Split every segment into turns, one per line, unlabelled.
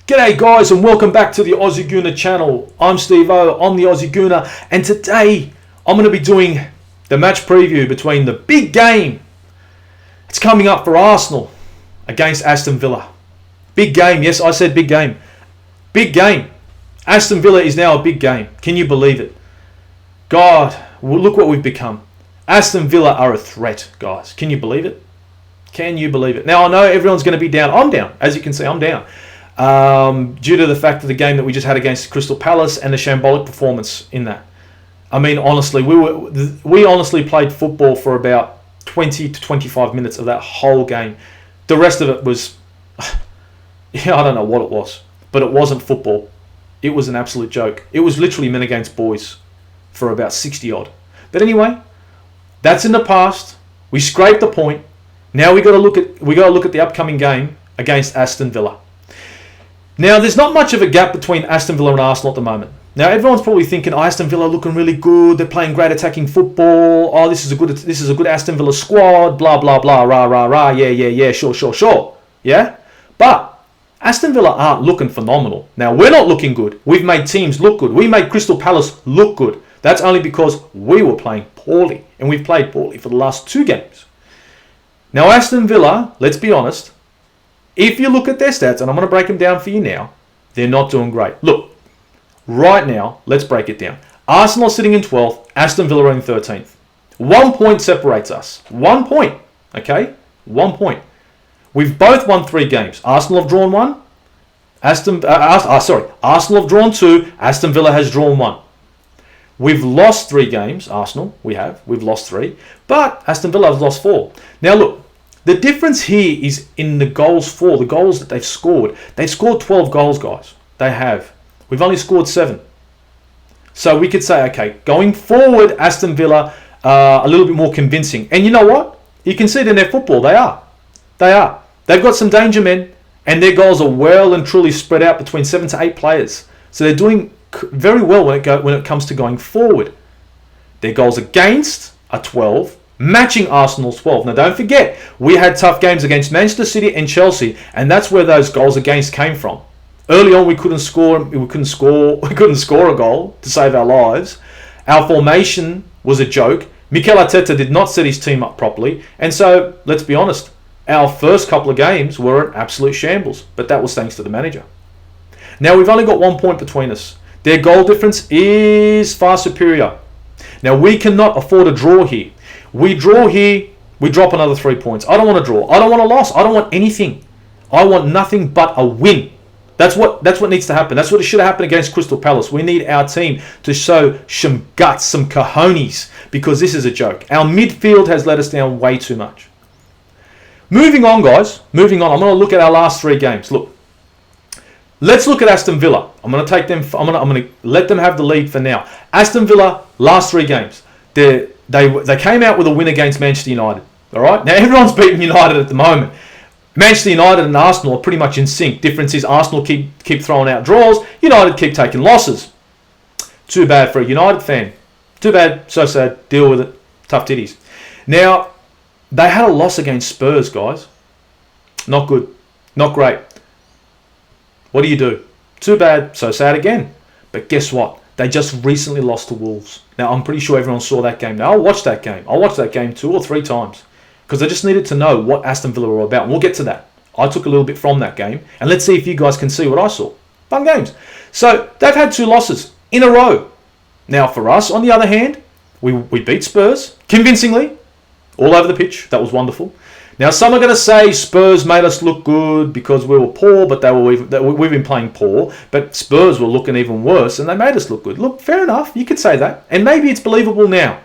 G'day guys and welcome back to the Aussie Gooner channel. I'm Steve-O, I'm the Aussie Gooner, and today I'm going to be doing the match preview between the big game. It's coming up for Arsenal against Aston Villa. Big game, yes, I said big game. Big game. Aston Villa is now a big game. Can you believe it? God, look what we've become. Aston Villa are a threat, guys. Can you believe it? Can you believe it? Now, I know everyone's going to be down. I'm down. As you can see, I'm down. Due to the fact of the game that we just had against Crystal Palace and the shambolic performance in that. I mean, honestly, we honestly played football for about 20 to 25 minutes of that whole game. The rest of it was, I don't know what it was, but it wasn't football. It was an absolute joke. It was literally men against boys for about 60 odd. But anyway, that's in the past. We scraped the point. Now we got to look at the upcoming game against Aston Villa. Now, there's not much of a gap between Aston Villa and Arsenal at the moment. Now, everyone's probably thinking, Aston Villa are looking really good. They're playing great attacking football. Oh, this is a good Aston Villa squad. Blah, blah, blah, rah, rah, rah. Yeah, sure. Yeah? But Aston Villa aren't looking phenomenal. Now, we're not looking good. We've made teams look good. We made Crystal Palace look good. That's only because we were playing poorly. And we've played poorly for the last 2 games. Now, Aston Villa, let's be honest, if you look at their stats, and I'm going to break them down for you now, they're not doing great. Look, right now, let's break it down. Arsenal are sitting in 12th, Aston Villa are in 13th. 1 point separates us. 1 point, okay? 1 point. We've both won 3 games. Arsenal have drawn 1. Arsenal have drawn 2. Aston Villa has drawn 1. We've lost 3 games. Arsenal, we've lost 3. But Aston Villa has lost 4. Now look, the difference here is in the goals for, the goals that they've scored. They've scored 12 goals, guys. They have. We've only scored 7. So we could say, okay, going forward, Aston Villa are a little bit more convincing. And you know what? You can see it in their football. They are. They've got some danger men, and their goals are well and truly spread out between 7 to 8 players. So they're doing very well when it comes to going forward. Their goals against are 12. Matching Arsenal's 12. Now don't forget, we had tough games against Manchester City and Chelsea, and that's where those goals against came from. Early on, we couldn't score a goal to save our lives. Our formation was a joke. Mikel Arteta did not set his team up properly, and so let's be honest, our first couple of games were an absolute shambles, but that was thanks to the manager. Now we've only got 1 point between us. Their goal difference is far superior. Now we cannot afford a draw here. We draw here, we drop another 3 points. I don't want to draw. I don't want a loss. I don't want anything. I want nothing but a win. That's what needs to happen. That's what should have happened against Crystal Palace. We need our team to show some guts, some cojones, because this is a joke. Our midfield has let us down way too much. Moving on, guys. Moving on. I'm going to look at our last 3 games. Look. Let's look at Aston Villa. I'm going to let them have the lead for now. Aston Villa, last 3 games. They came out with a win against Manchester United. All right. Now everyone's beating United at the moment. Manchester United and Arsenal are pretty much in sync. Difference is Arsenal keep throwing out draws. United keep taking losses. Too bad for a United fan. Too bad. So sad. Deal with it. Tough titties. Now they had a loss against Spurs, guys. Not good. Not great. What do? Too bad. So sad again. But guess what? They just recently lost to Wolves. Now, I'm pretty sure everyone saw that game. Now, I'll watch that game. I'll watch that game 2 or 3 times. Because I just needed to know what Aston Villa were about. And we'll get to that. I took a little bit from that game. And let's see if you guys can see what I saw. Fun games. So, they've had 2 losses in a row. Now, for us, on the other hand, we beat Spurs convincingly. All over the pitch. That was wonderful. Now, some are going to say Spurs made us look good because we were poor, but we've been playing poor. But Spurs were looking even worse, and they made us look good. Look, fair enough. You could say that. And maybe it's believable now.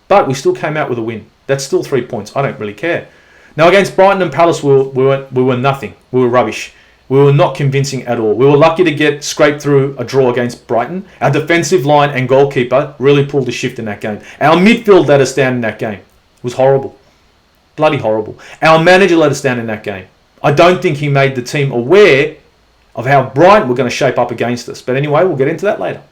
But we still came out with a win. That's still 3 points. I don't really care. Now, against Brighton and Palace, we were nothing. We were rubbish. We were not convincing at all. We were lucky to get scraped through a draw against Brighton. Our defensive line and goalkeeper really pulled a shift in that game. Our midfield let us down in that game. It was horrible. Bloody horrible. Our manager let us down in that game. I don't think he made the team aware of how Brighton were going to shape up against us. But anyway, we'll get into that later.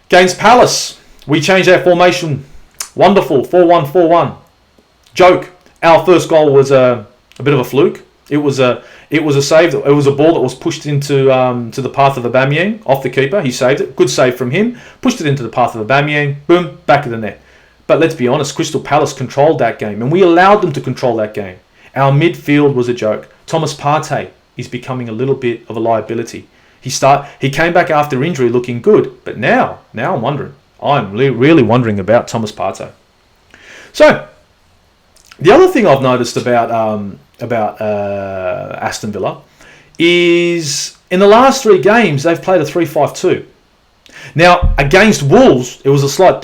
Against Palace, we changed our formation. Wonderful. 4-1-4-1. Joke. Our first goal was a bit of a fluke. It was a save. It was a ball that was pushed into to the path of Aubameyang off the keeper. He saved it. Good save from him. Pushed it into the path of Aubameyang. Boom, back of the net. But let's be honest, Crystal Palace controlled that game, and we allowed them to control that game. Our midfield was a joke. Thomas Partey is becoming a little bit of a liability. He came back after injury looking good, but now I'm wondering. I'm really wondering about Thomas Partey. So, the other thing I've noticed about Aston Villa is in the last 3 games they've played a 3-5-2. Now against Wolves, there was a slight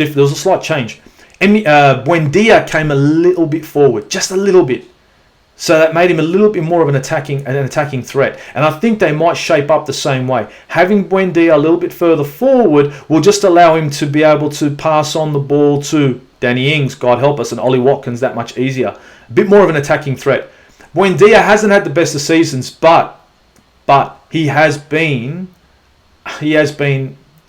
change. Emmy Buendia came a little bit forward, just a little bit. So that made him a little bit more of an attacking threat. And I think they might shape up the same way. Having Buendia a little bit further forward will just allow him to be able to pass on the ball to Danny Ings, God help us, and Ollie Watkins that much easier. A bit more of an attacking threat. Buendia hasn't had the best of seasons, but he has been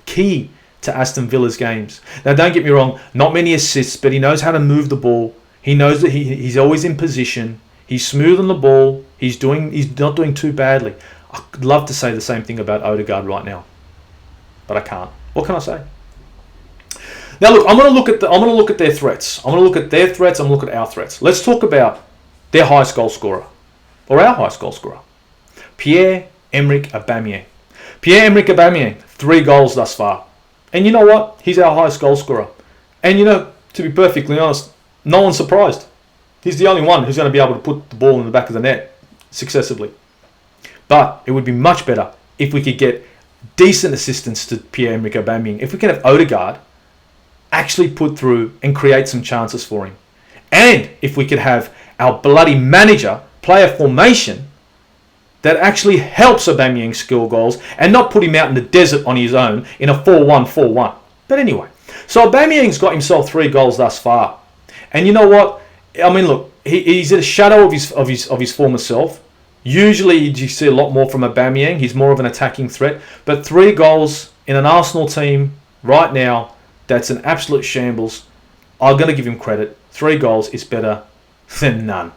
key to Aston Villa's games. Now don't get me wrong, not many assists, but he knows how to move the ball. He knows that he's always in position. He's smooth on the ball. He's not doing too badly. I'd love to say the same thing about Odegaard right now, but I can't. What can I say? Now look, I'm going to look at their threats. I'm going to look at their threats. I'm going to look at our threats. Let's talk about their highest goal scorer, or our highest goal scorer, Pierre, Emerick, Aubameyang. Pierre-Emerick Aubameyang, 3 goals thus far, and you know what? He's our highest goal scorer. And you know, to be perfectly honest, no one's surprised. He's the only one who's going to be able to put the ball in the back of the net successively. But it would be much better if we could get decent assistance to Pierre-Emerick Aubameyang. If we can have Odegaard actually put through and create some chances for him. And if we could have our bloody manager play a formation that actually helps Aubameyang score goals and not put him out in the desert on his own in a 4-1-4-1. But anyway, so Aubameyang's got himself 3 goals thus far. And you know what? I mean, look, he's a shadow of his former self. Usually you see a lot more from Aubameyang. He's more of an attacking threat. But 3 goals in an Arsenal team right now, that's an absolute shambles. I'm going to give him credit. 3 goals is better than none.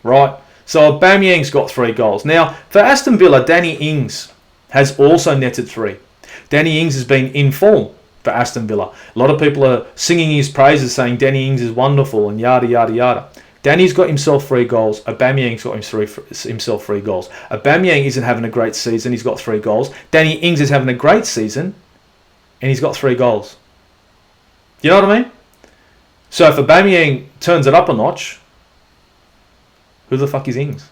Right? So Aubameyang's got 3 goals. Now, for Aston Villa, Danny Ings has also netted 3. Danny Ings has been in form for Aston Villa. A lot of people are singing his praises, saying Danny Ings is wonderful and yada, yada, yada. Danny's got himself 3 goals. Aubameyang's got himself 3 goals. Aubameyang isn't having a great season. He's got 3 goals. Danny Ings is having a great season and he's got 3 goals. You know what I mean? So if Aubameyang turns it up a notch, who the fuck is Ings?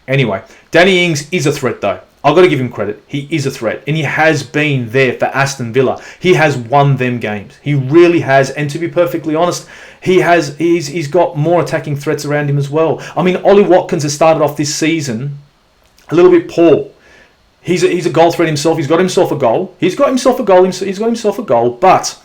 Anyway, Danny Ings is a threat though. I've got to give him credit. He is a threat. And he has been there for Aston Villa. He has won them games. He really has. And to be perfectly honest, he's got more attacking threats around him as well. I mean, Ollie Watkins has started off this season a little bit poor. He's a goal threat himself. He's got himself a goal. But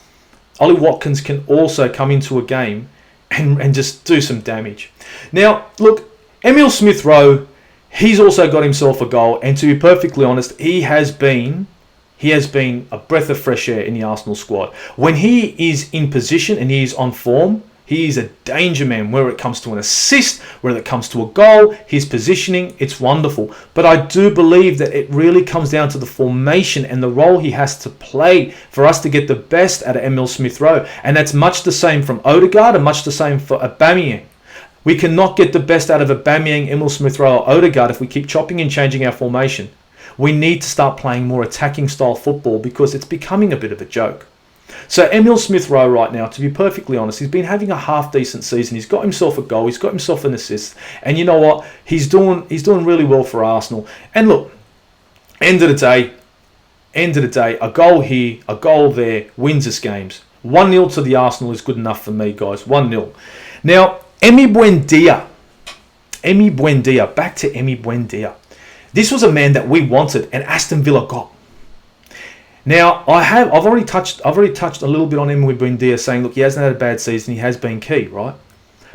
Ollie Watkins can also come into a game and just do some damage. Now, look, Emile Smith-Rowe, he's also got himself a goal, and to be perfectly honest, he has been a breath of fresh air in the Arsenal squad. When he is in position and he is on form, he is a danger man. Whether it comes to an assist, whether it comes to a goal, his positioning, it's wonderful. But I do believe that it really comes down to the formation and the role he has to play for us to get the best out of Emile Smith-Rowe. And that's much the same from Odegaard and much the same for Aubameyang. We cannot get the best out of Aubameyang, Emile Smith-Rowe or Odegaard if we keep chopping and changing our formation. We need to start playing more attacking style football because it's becoming a bit of a joke. So Emile Smith-Rowe right now, to be perfectly honest, he's been having a half decent season. He's got himself a goal, he's got himself an assist, and you know what? He's doing really well for Arsenal. And look, end of the day, a goal here, a goal there wins us games. 1-0 to the Arsenal is good enough for me, guys. 1-0. Now, Emmy Buendia, back to Emmy Buendia. This was a man that we wanted and Aston Villa got. Now, I've already touched a little bit on Emmy Buendia, saying, look, he hasn't had a bad season, he has been key, right?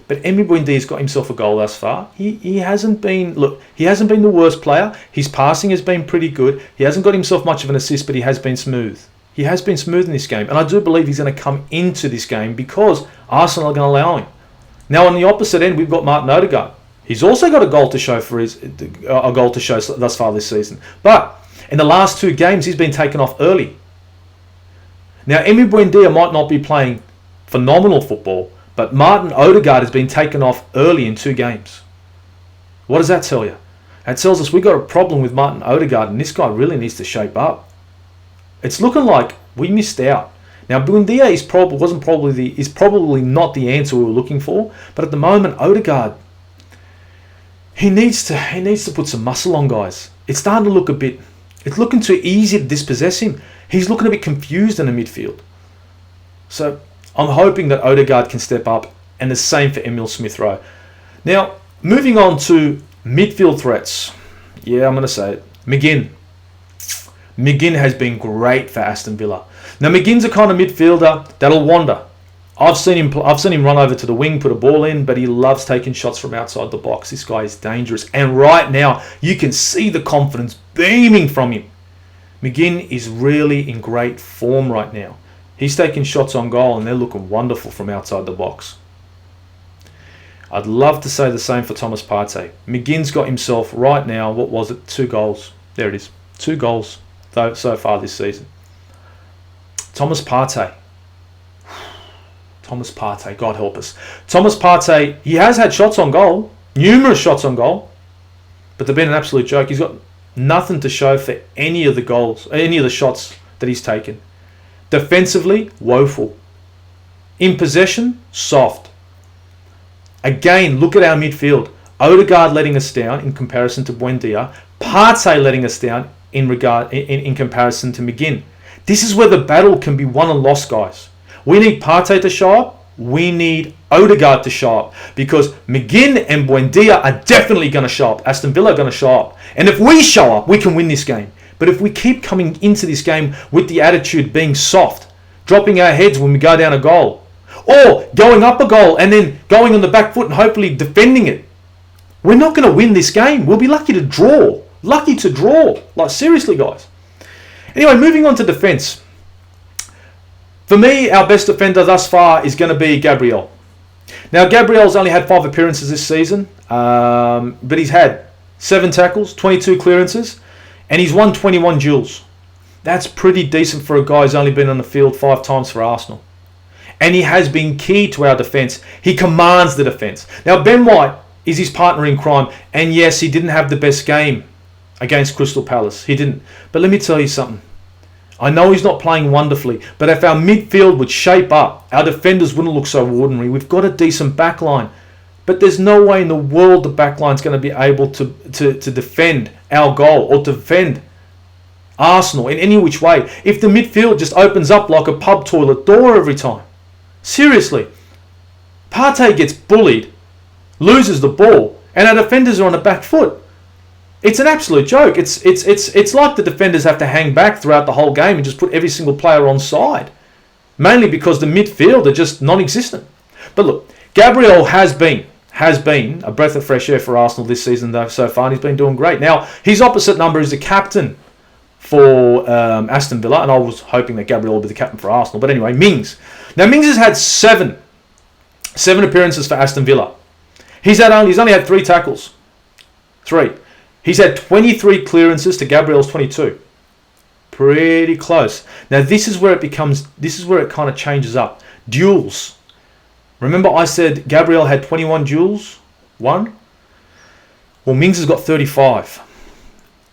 But Emmy Buendia's got himself a goal thus far. He hasn't been the worst player. His passing has been pretty good. He hasn't got himself much of an assist, but he has been smooth. He has been smooth in this game, and I do believe he's going to come into this game because Arsenal are going to allow him. Now, on the opposite end, we've got Martin Odegaard. He's also got a goal to show thus far this season. But in the last 2 games, he's been taken off early. Now, Emmy Buendia might not be playing phenomenal football, but Martin Odegaard has been taken off early in 2 games. What does that tell you? That tells us we've got a problem with Martin Odegaard, and this guy really needs to shape up. It's looking like we missed out. Now, Buendia is probably not the answer we were looking for, but at the moment, Odegaard, he needs to put some muscle on, guys. It's starting to look it's looking too easy to dispossess him. He's looking a bit confused in the midfield. So I'm hoping that Odegaard can step up, and the same for Emile Smith-Rowe. Now, moving on to midfield threats. Yeah, I'm going to say it. McGinn. McGinn has been great for Aston Villa. Now, McGinn's a kind of midfielder that'll wander. I've seen him run over to the wing, put a ball in, but he loves taking shots from outside the box. This guy is dangerous. And right now, you can see the confidence beaming from him. McGinn is really in great form right now. He's taking shots on goal, and they're looking wonderful from outside the box. I'd love to say the same for Thomas Partey. McGinn's got himself right now, 2 goals. There it is. 2 goals so far this season. Thomas Partey, God help us. Thomas Partey, he has had shots on goal, numerous shots on goal, but they've been an absolute joke. He's got nothing to show for any of the shots that he's taken. Defensively, woeful. In possession, soft. Again, look at our midfield. Odegaard letting us down in comparison to Buendia. Partey letting us down in comparison to McGinn. This is where the battle can be won and lost, guys. We need Partey to show up. We need Odegaard to show up, because McGinn and Buendia are definitely going to show up. Aston Villa are going to show up. And if we show up, we can win this game. But if we keep coming into this game with the attitude being soft, dropping our heads when we go down a goal, or going up a goal and then going on the back foot and hopefully defending it, we're not going to win this game. We'll be lucky to draw. Like, seriously, guys. Anyway, moving on to defence. For me, our best defender thus far is going to be Gabriel. Now, Gabriel's only had 5 appearances this season, but he's had 7 tackles, 22 clearances, and he's won 21 duels. That's pretty decent for a guy who's only been on the field 5 times for Arsenal. And he has been key to our defence. He commands the defence. Now, Ben White is his partner in crime, and yes, he didn't have the best game against Crystal Palace. He didn't. But let me tell you something. I know he's not playing wonderfully, but if our midfield would shape up, our defenders wouldn't look so ordinary. We've got a decent backline, but there's no way in the world the backline's going to be able to defend our goal or defend Arsenal in any which way if the midfield just opens up like a pub toilet door every time. Seriously. Partey gets bullied, loses the ball, and our defenders are on the back foot. It's an absolute joke. It's like the defenders have to hang back throughout the whole game and just put every single player on side. Mainly because the midfield are just non-existent. But look, Gabriel has been a breath of fresh air for Arsenal this season though so far, and he's been doing great. Now, his opposite number is the captain for Aston Villa, and I was hoping that Gabriel would be the captain for Arsenal. But anyway, Mings. Now, Mings has had seven appearances for Aston Villa. He's only had 3 tackles. 3. He's had 23 clearances to Gabriel's 22. Pretty close. Now, this is where it kind of changes up. Duels. Remember I said Gabriel had 21 duels? 1? Well, Mings has got 35.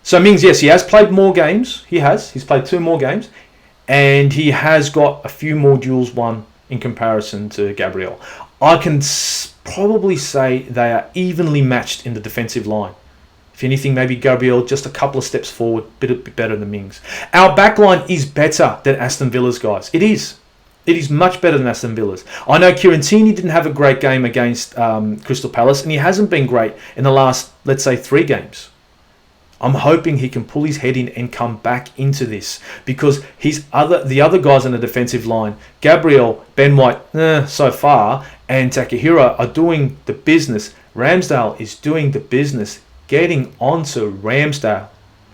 So Mings, yes, he has played more games. He's played 2 more games. And he has got a few more duels won in comparison to Gabriel. I can probably say they are evenly matched in the defensive line. If anything, maybe Gabriel just a couple of steps forward, bit better than Mings. Our backline is better than Aston Villa's, guys. It is. It is much better than Aston Villa's. I know Kieran didn't have a great game against Crystal Palace, and he hasn't been great in the last, let's say, 3 games. I'm hoping he can pull his head in and come back into this, because the other guys on the defensive line, Gabriel, Ben White, so far, and Takahiro are doing the business. Ramsdale is doing the business. Getting onto Ramsdale.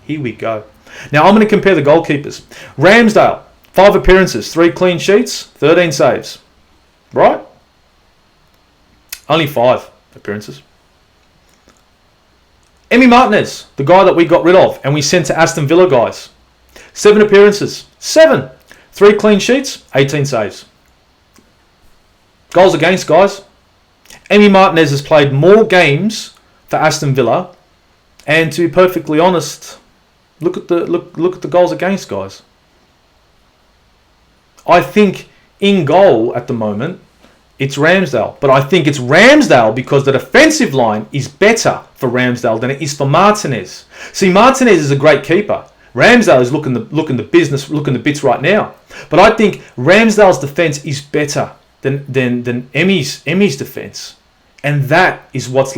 Here we go. Now I'm going to compare the goalkeepers. Ramsdale, 5 appearances, 3 clean sheets, 13 saves. Right? Only 5 appearances. Emmy Martinez, the guy that we got rid of and we sent to Aston Villa, guys. 7 appearances. 7. 3 clean sheets, 18 saves. Goals against, guys. Emmy Martinez has played more games for Aston Villa, and to be perfectly honest, look at the goals against, guys. I think in goal at the moment, it's Ramsdale. But I think it's Ramsdale because the defensive line is better for Ramsdale than it is for Martinez. See, Martinez is a great keeper. Ramsdale is looking the bits right now. But I think Ramsdale's defense is better than Emmy's defense. And that is what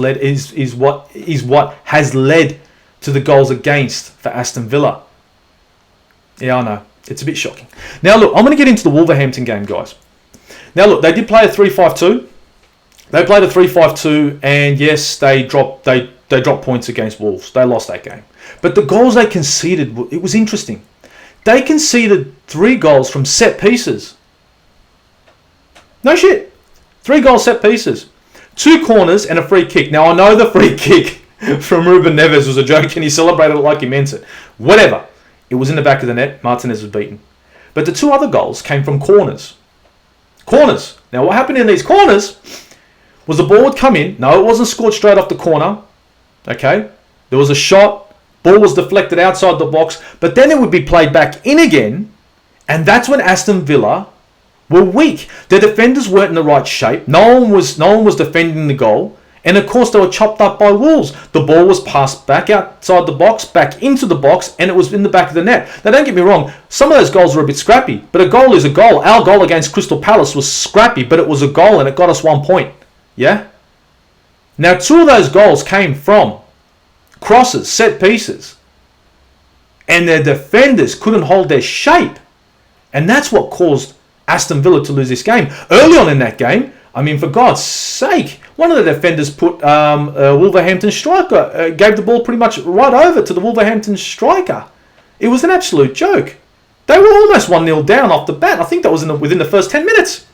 has led to the goals against for Aston Villa. Yeah, I know. It's a bit shocking. Now, look, I'm going to get into the Wolverhampton game, guys. Now, look, they did play a 3-5-2. They played a 3-5-2, and yes, they dropped points against Wolves. They lost that game. But the goals they conceded, it was interesting. They conceded 3 goals from set pieces. No shit. 3 goals set pieces. 2 corners and a free kick. Now, I know the free kick from Ruben Neves was a joke, and he celebrated it like he meant it. Whatever. It was in the back of the net. Martinez was beaten. But the 2 other goals came from corners. Corners. Now, what happened in these corners was the ball would come in. No, it wasn't scored straight off the corner. Okay? There was a shot. Ball was deflected outside the box. But then it would be played back in again. And that's when Aston Villa were weak. Their defenders weren't in the right shape. No one was defending the goal. And of course, they were chopped up by Wolves. The ball was passed back outside the box, back into the box, and it was in the back of the net. Now, don't get me wrong. Some of those goals were a bit scrappy, but a goal is a goal. Our goal against Crystal Palace was scrappy, but it was a goal, and it got us 1 point. Yeah? Now, 2 of those goals came from crosses, set pieces, and their defenders couldn't hold their shape. And that's what caused Aston Villa to lose this game. Early on in that game, I mean, for God's sake, one of the defenders put Wolverhampton striker, gave the ball pretty much right over to the Wolverhampton striker. It was an absolute joke. They were almost 1-0 down off the bat. I think that was within the first 10 minutes.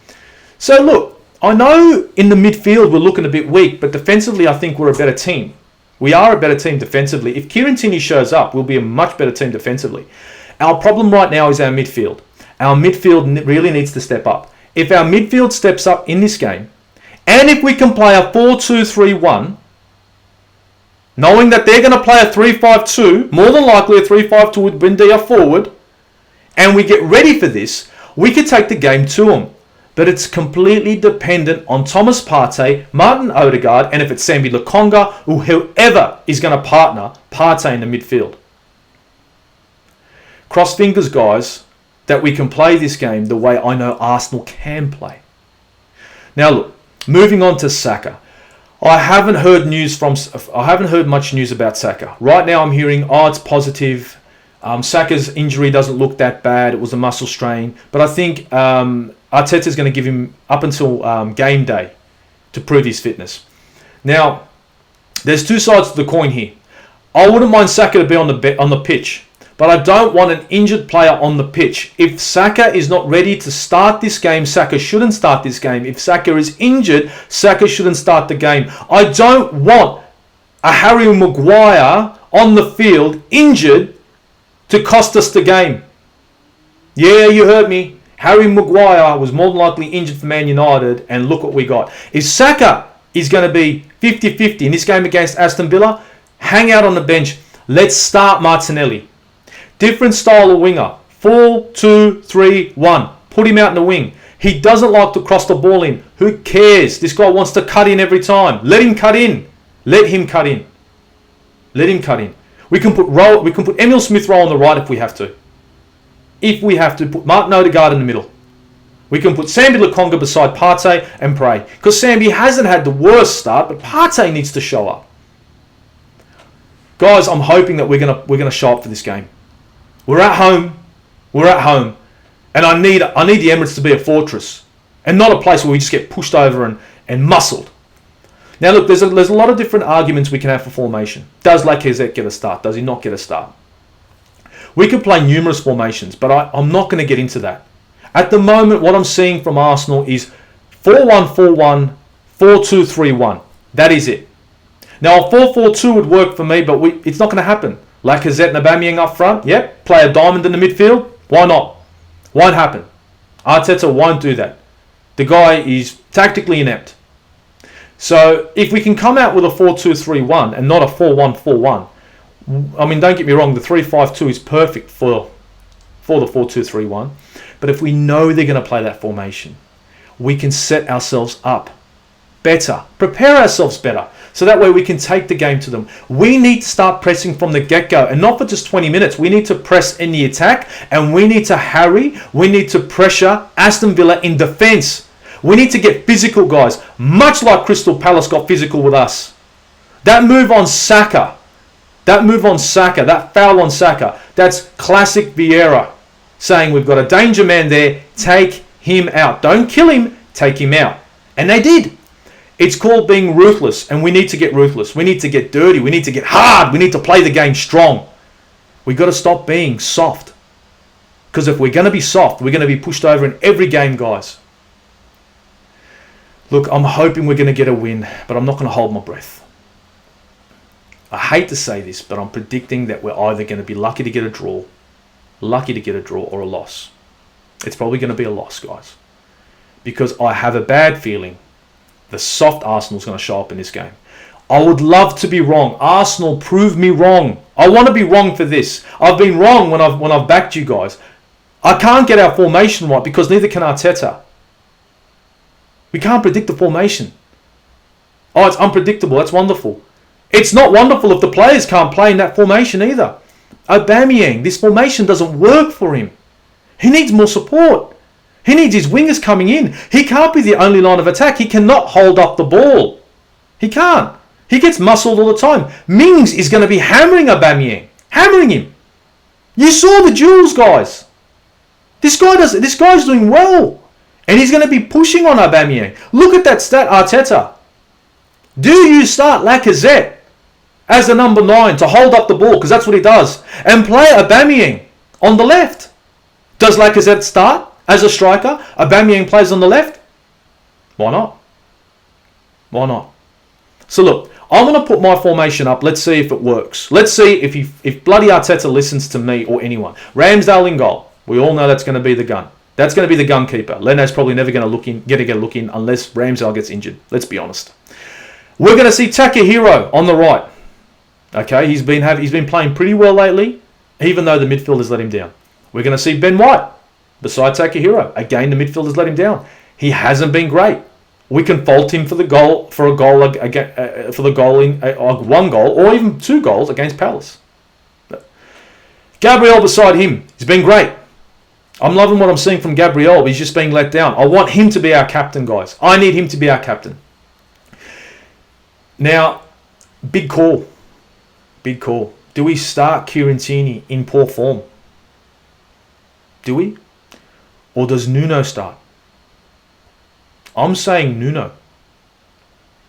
So look, I know in the midfield we're looking a bit weak, but defensively I think we're a better team. We are a better team defensively. If Kieran Tierney shows up, we'll be a much better team defensively. Our problem right now is our midfield. Our midfield really needs to step up. If our midfield steps up in this game, and if we can play a 4-2-3-1, knowing that they're going to play a 3-5-2, more than likely a 3-5-2 with Buendia forward, and we get ready for this, we could take the game to them. But it's completely dependent on Thomas Partey, Martin Odegaard, and if it's Sambi Lokonga, or whoever is going to partner Partey in the midfield. Cross fingers, guys, that we can play this game the way I know Arsenal can play. Now look, moving on to Saka. I haven't heard much news about Saka. Right now I'm hearing, it's positive. Saka's injury doesn't look that bad. It was a muscle strain. But I think Arteta's going to give him up until game day to prove his fitness. Now, there's 2 sides to the coin here. I wouldn't mind Saka to be on the pitch, but I don't want an injured player on the pitch. If Saka is not ready to start this game, Saka shouldn't start this game. If Saka is injured, Saka shouldn't start the game. I don't want a Harry Maguire on the field, injured, to cost us the game. Yeah, you heard me. Harry Maguire was more than likely injured for Man United, and look what we got. If Saka is going to be 50-50 in this game against Aston Villa, hang out on the bench. Let's start Martinelli. Different style of winger. 4-2-3-1. Put him out in the wing. He doesn't like to cross the ball in. Who cares? This guy wants to cut in every time. Let him cut in. Let him cut in. Let him cut in. We can put Emile Smith-Rowe on the right if we have to. If we have to, put Martin Odegaard in the middle. We can put Sambi Lokonga beside Partey and pray. Because Sambi hasn't had the worst start, but Partey needs to show up. Guys, I'm hoping that we're gonna show up for this game. We're at home. We're at home. And I need the Emirates to be a fortress. And not a place where we just get pushed over and muscled. Now look, there's a lot of different arguments we can have for formation. Does Lacazette get a start? Does he not get a start? We could play numerous formations, but I'm not going to get into that. At the moment, what I'm seeing from Arsenal is 4-1-4-1, 4-2-3-1. That is it. Now, a 4-4-2 would work for me, but it's not going to happen. Lacazette and Aubameyang up front, yep. Play a diamond in the midfield, why not? Won't happen. Arteta won't do that. The guy is tactically inept. So, if we can come out with a 4-2-3-1 and not a 4-1-4-1, I mean, don't get me wrong, the 3-5-2 is perfect for the 4-2-3-1. But if we know they're going to play that formation, we can set ourselves up better, prepare ourselves better, so that way we can take the game to them. We need to start pressing from the get-go, and not for just 20 minutes. We need to press in the attack, and we need to harry. We need to pressure Aston Villa in defence. We need to get physical, guys, much like Crystal Palace got physical with us. That move on Saka, that foul on Saka, that's classic Vieira saying we've got a danger man there, take him out. Don't kill him, take him out. And they did. It's called being ruthless, and we need to get ruthless. We need to get dirty. We need to get hard. We need to play the game strong. We've got to stop being soft. Because if we're going to be soft, we're going to be pushed over in every game, guys. Look, I'm hoping we're going to get a win, but I'm not going to hold my breath. I hate to say this, but I'm predicting that we're either going to be lucky to get a draw, or a loss. It's probably going to be a loss, guys. Because I have a bad feeling the soft Arsenal's going to show up in this game. I would love to be wrong. Arsenal, prove me wrong. I want to be wrong for this. I've been wrong when I've backed you guys. I can't get our formation right because neither can Arteta. We can't predict the formation. Oh, it's unpredictable. That's wonderful. It's not wonderful if the players can't play in that formation either. Aubameyang, this formation doesn't work for him. He needs more support. He needs his wingers coming in. He can't be the only line of attack. He cannot hold up the ball. He can't. He gets muscled all the time. Mings is going to be hammering Aubameyang. Hammering him. You saw the duels, guys. This guy's doing well. And he's going to be pushing on Aubameyang. Look at that stat, Arteta. Do you start Lacazette as the number 9 to hold up the ball, because that's what he does, and play Aubameyang on the left? Does Lacazette start as a striker? Aubameyang plays on the left? Why not? Why not? So look, I'm going to put my formation up. Let's see if it works. Let's see if bloody Arteta listens to me or anyone. Ramsdale in goal. We all know that's going to be the gun. That's going to be the gun keeper. Leno's probably never going to get a look in unless Ramsdale gets injured. Let's be honest. We're going to see Takahiro on the right. Okay, he's been playing pretty well lately, even though the midfield has let him down. We're going to see Ben White beside Takahiro. Again, the midfield has let him down. He hasn't been great. We can fault him for one goal or even 2 goals against Palace. Gabriel beside him, he's been great. I'm loving what I'm seeing from Gabriel, but he's just being let down. I want him to be our captain, guys. I need him to be our captain. Now, big call. Do we start Kieran Tierney in poor form? Do we? Or does Nuno start? I'm saying Nuno.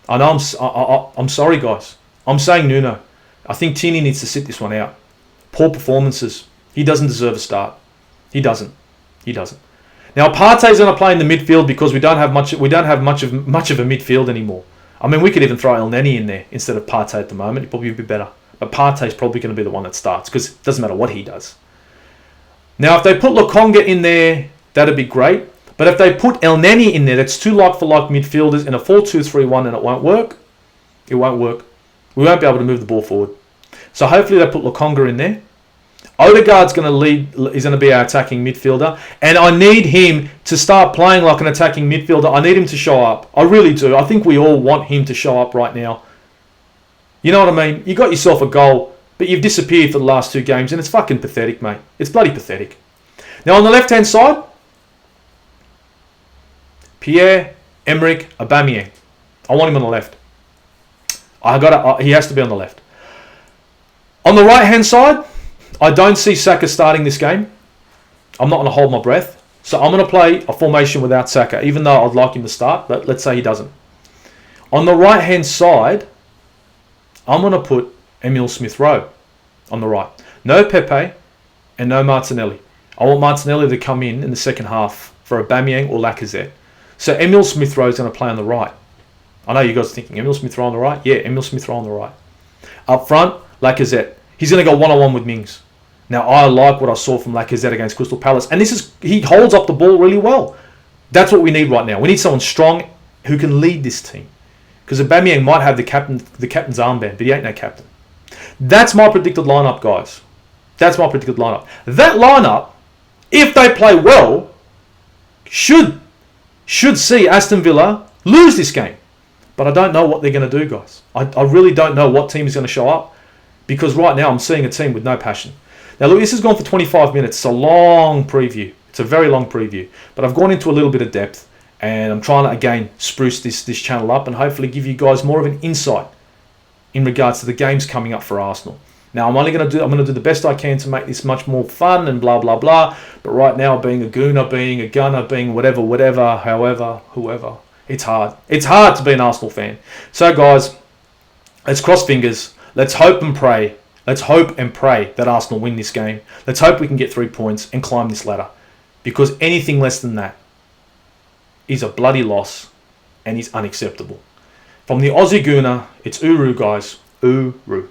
I know I'm sorry, guys. I'm saying Nuno. I think Tierney needs to sit this one out. Poor performances. He doesn't deserve a start. He doesn't. Now Partey's going to play in the midfield because we don't have much of a midfield anymore. I mean, we could even throw El Neni in there instead of Partey at the moment. It'd probably be better. But Partey's probably going to be the one that starts because it doesn't matter what he does. Now, if they put Lokonga in there, that'd be great. But if they put El Neni in there, that's 2 like-for-like midfielders in a 4-2-3-1 and it won't work. It won't work. We won't be able to move the ball forward. So hopefully they put Lokonga in there. Odegaard's going to lead. He's going to be our attacking midfielder. And I need him to start playing like an attacking midfielder. I need him to show up. I really do. I think we all want him to show up right now. You know what I mean? You got yourself a goal, but you've disappeared for the last 2 games, and it's fucking pathetic, mate. It's bloody pathetic. Now, on the left-hand side, Pierre, Emerick, Aubameyang. I want him on the left. He has to be on the left. On the right-hand side, I don't see Saka starting this game. I'm not going to hold my breath. So I'm going to play a formation without Saka, even though I'd like him to start, but let's say he doesn't. On the right-hand side, I'm going to put Emile Smith-Rowe on the right. No Pepe and no Martinelli. I want Martinelli to come in the second half for Aubameyang or Lacazette. So Emile Smith-Rowe is going to play on the right. I know you guys are thinking, Emile Smith-Rowe on the right? Yeah, Emile Smith-Rowe on the right. Up front, Lacazette. He's going to go one-on-one with Mings. Now, I like what I saw from Lacazette against Crystal Palace. And he holds up the ball really well. That's what we need right now. We need someone strong who can lead this team. Because Aubameyang might have the captain's armband, but he ain't no captain. That's my predicted lineup, guys. That's my predicted lineup. That lineup, if they play well, should see Aston Villa lose this game. But I don't know what they're going to do, guys. I really don't know what team is going to show up. Because right now I'm seeing a team with no passion. Now look, this has gone for 25 minutes. It's a long preview. It's a very long preview. But I've gone into a little bit of depth. And I'm trying to, again, spruce this channel up and hopefully give you guys more of an insight in regards to the games coming up for Arsenal. Now, I'm going to do the best I can to make this much more fun and blah, blah, blah. But right now, being a gooner, being a gunner, being whatever, however, whoever, it's hard. It's hard to be an Arsenal fan. So, guys, let's cross fingers. Let's hope and pray. Let's hope and pray that Arsenal win this game. Let's hope we can get 3 points and climb this ladder. Because anything less than that is a bloody loss and is unacceptable. From the Aussie Gooner, it's Uru, guys. Uru.